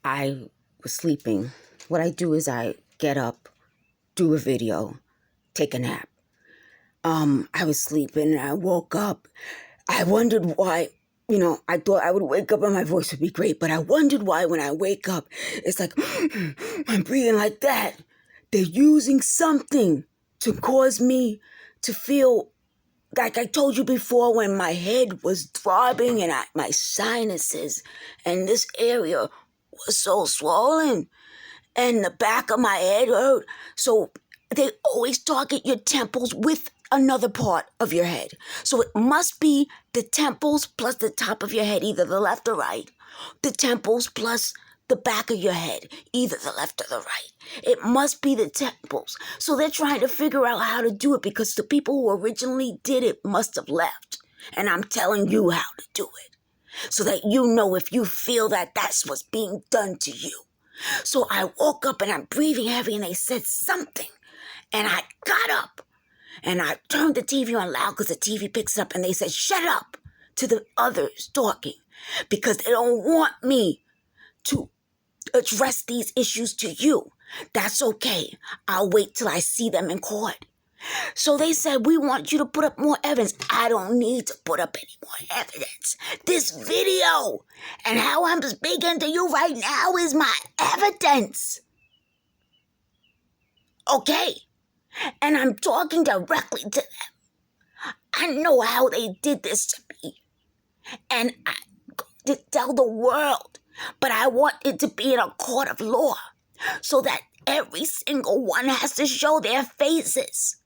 I was sleeping. What I do is I get up, do a video, take a nap. I was sleeping and I woke up. I wondered why, I thought I would wake up and my voice would be great, but I wondered why when I wake up, it's like, I'm breathing like that. They're using something to cause me to feel, like I told you before, when my head was throbbing and my sinuses and this area was so swollen and the back of my head hurt. So they always target your temples with another part of your head. So it must be the temples plus the top of your head, either the left or right. The temples plus the back of your head, either the left or the right. It must be the temples. So they're trying to figure out how to do it because the people who originally did it must have left. And I'm telling you how to do it so that you know if you feel that that's what's being done to you. So I woke up and I'm breathing heavy and they said something. And I got up and I turned the TV on loud because the TV picks up, and they said, shut up to the others talking because they don't want me to address these issues to you. That's okay. I'll wait till I see them in court. So they said, we want you to put up more evidence. I don't need to put up any more evidence. This video and how I'm speaking to you right now is my evidence. Okay? And I'm talking directly to them. I know how they did this to me. And I to tell the world. But I want it to be in a court of law so that every single one has to show their faces.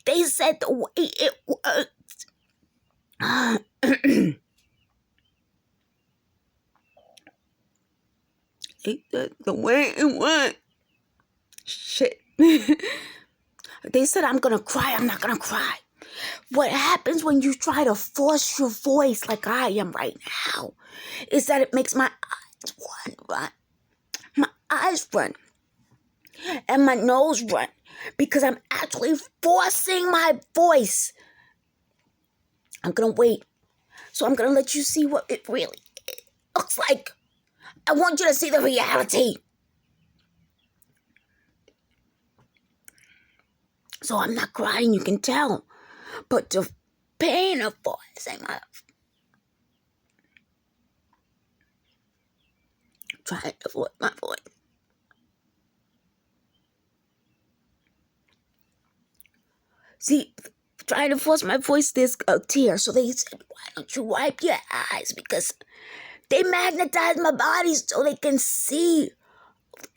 They said the way it works. They said the way it went. Shit. They said I'm going to cry. I'm not going to cry. What happens when you try to force your voice like I am right now is that it makes my eyes run. My eyes run. And my nose run. Because I'm actually forcing my voice. I'm going to wait. So I'm going to let you see what it really looks like. I want you to see the reality. So I'm not crying, you can tell. But the pain of voicing my... trying to force my voice. See, trying to force my voice, there's a tear. So they said, why don't you wipe your eyes? Because they magnetize my body so they can see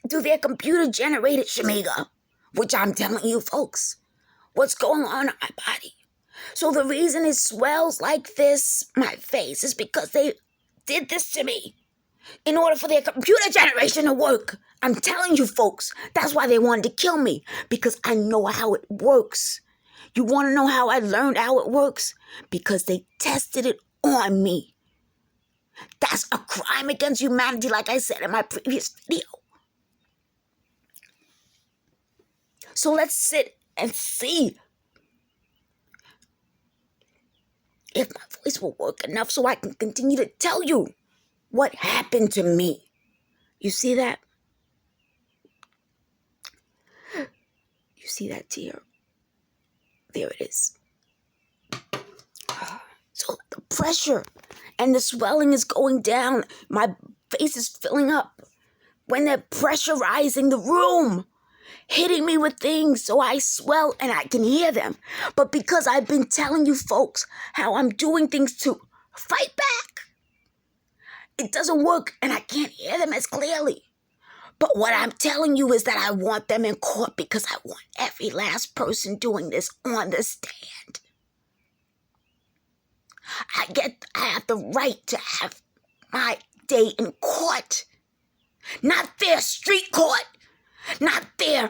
through their computer-generated Shamega. Which I'm telling you folks, what's going on in my body. So the reason it swells like this, my face, is because they did this to me in order for their computer generation to work. I'm telling you folks, that's why they wanted to kill me, because I know how it works. You want to know how I learned how it works? Because they tested it on me. That's a crime against humanity, like I said in my previous video. So let's sit and see if my voice will work enough so I can continue to tell you what happened to me. You see that? You see that tear? There it is. So the pressure and the swelling is going down. My face is filling up when they're pressurizing the room, hitting me with things so I swell and I can hear them. But because I've been telling you folks how I'm doing things to fight back, it doesn't work and I can't hear them as clearly. But what I'm telling you is that I want them in court because I want every last person doing this on the stand. I have the right to have my day in court. Not their street court. Not their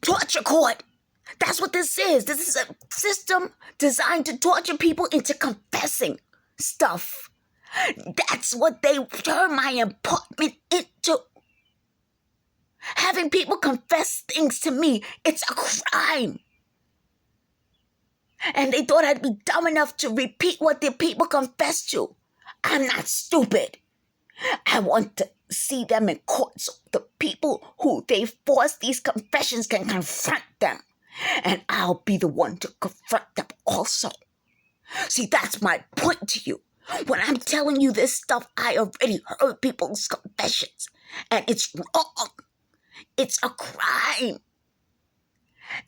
torture court. That's what this is. This is a system designed to torture people into confessing stuff. That's what they turn my apartment into. Having people confess things to me, it's a crime. And they thought I'd be dumb enough to repeat what the people confessed to. I'm not stupid. I want to see them in court so the people who they force these confessions can confront them. And I'll be the one to confront them also. See, that's my point to you. When I'm telling you this stuff, I already heard people's confessions. And it's wrong. It's a crime.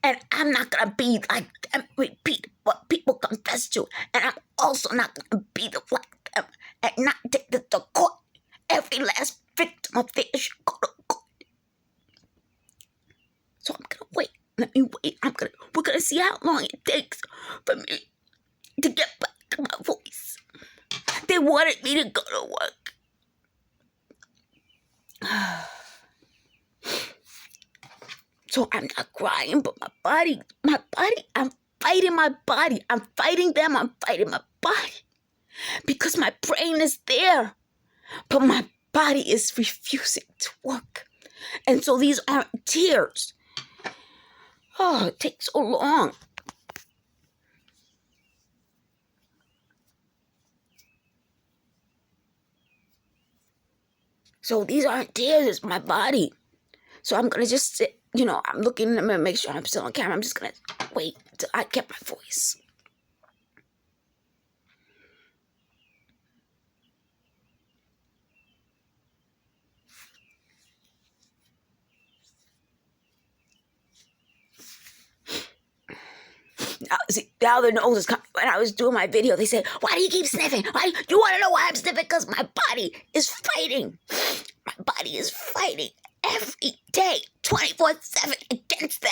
And I'm not going to be like them, repeat what people confess to. And I'm also not going to be like them and not take this to court. Every last victim of theirs should go to court. So I'm going to wait. Let me wait. We're going to see how long it takes for me to get back to my voice. They wanted me to go to work. So I'm not crying, but my body, I'm fighting my body. I'm fighting them, I'm fighting my body. Because my brain is there, but my body is refusing to work. And so these aren't tears. Oh, it takes so long. So these aren't tears, it's my body. So I'm going to just sit, I'm looking in the mirror, make sure I'm still on camera. I'm just going to wait till I get my voice. Now the nose is coming. When I was doing my video, they said, why do you keep sniffing? You want to know why I'm sniffing? Because my body is fighting. My body is fighting every day, 24/7 against them.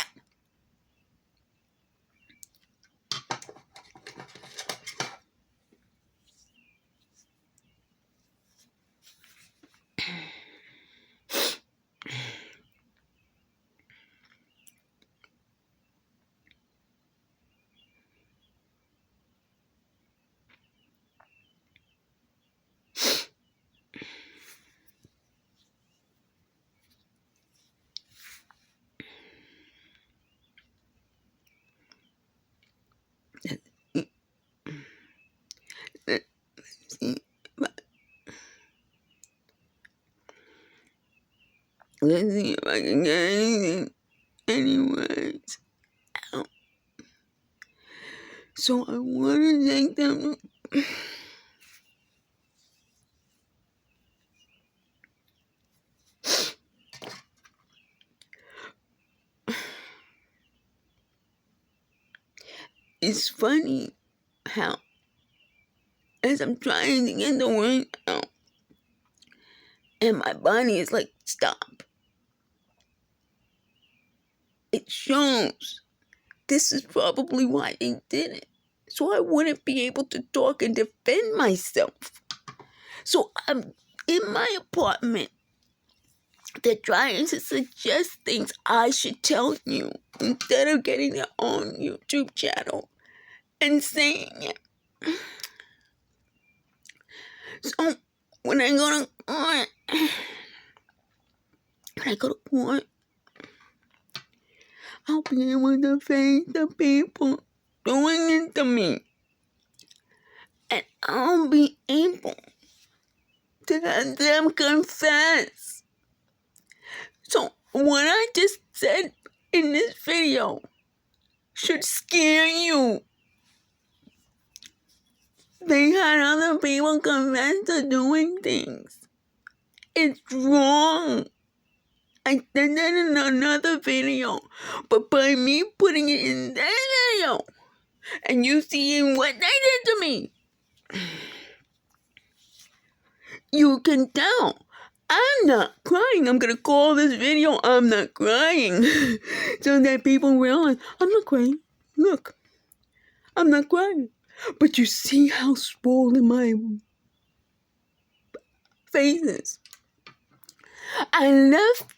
Let's see if I can get anything. Anyways. So I want to thank them. It's funny how, as I'm trying to get the word out, and my body is like, stop. It shows. This is probably why they did it. So I wouldn't be able to talk and defend myself. So I'm in my apartment. They're trying to suggest things I should tell you instead of getting their own YouTube channel and saying it. So when I go to court, I'll be able to face the people doing it to me. And I'll be able to have them confess. So what I just said in this video should scare you. They had other people confess to doing things. It's wrong. I said that in another video, but by me putting it in that video, and you seeing what they did to me, you can tell I'm not crying. I'm gonna call this video I'm Not Crying, so that people realize I'm not crying. Look, I'm not crying. But you see how swollen my face is. I left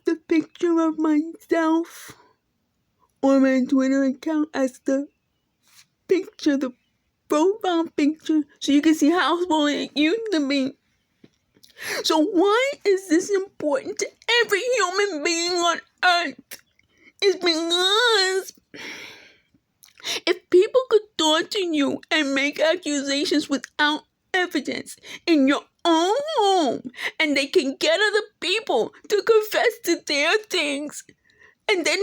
the picture of myself on my Twitter account as the picture, the profile picture, so you can see how swollen it used to be. So why is this important to every human being on earth? It's because If people could taunting you and make accusations without evidence in your own home, and they can get other people to confess to their things, and then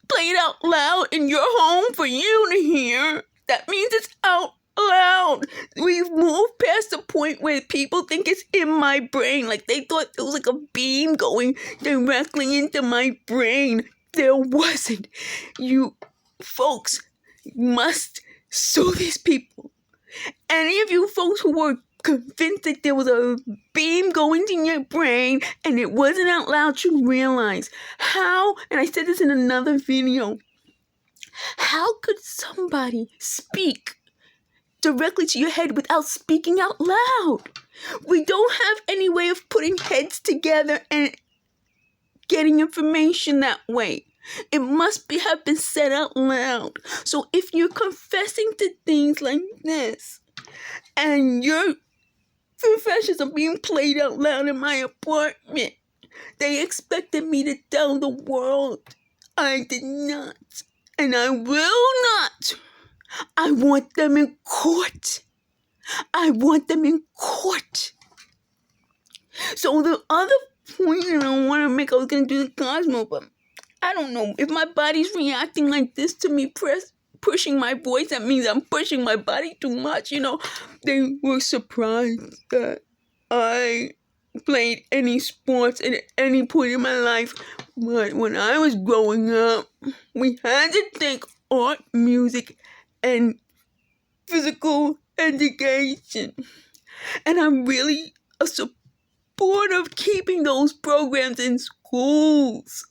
play it out loud in your home for you to hear, that means it's out loud. We've moved past the point where people think it's in my brain. Like they thought it was like a beam going directly into my brain. There wasn't. You folks must sue these people. Any of you folks who were convinced that there was a beam going in your brain and it wasn't out loud should realize how, and I said this in another video, how could somebody speak directly to your head without speaking out loud? We don't have any way of putting heads together and getting information that way. It must have been said out loud. So if you're confessing to things like this, and your confessions are being played out loud in my apartment, they expected me to tell the world. I did not. And I will not. I want them in court. I want them in court. So the other point that I want to make, I was going to do the Cosmo, but I don't know. If my body's reacting like this to me pushing my voice, that means I'm pushing my body too much. You know, they were surprised that I played any sports at any point in my life. But when I was growing up, we had to take art, music, and physical education. And I'm really a supporter of keeping those programs in schools.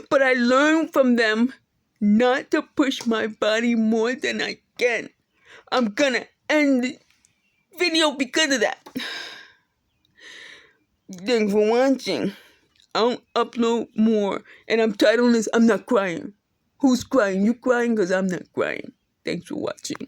But I learned from them not to push my body more than I can. I'm gonna end the video because of that. Thanks for watching. I'll upload more. And I'm titling this, I'm Not Crying. Who's crying? You crying? Because I'm not crying. Thanks for watching.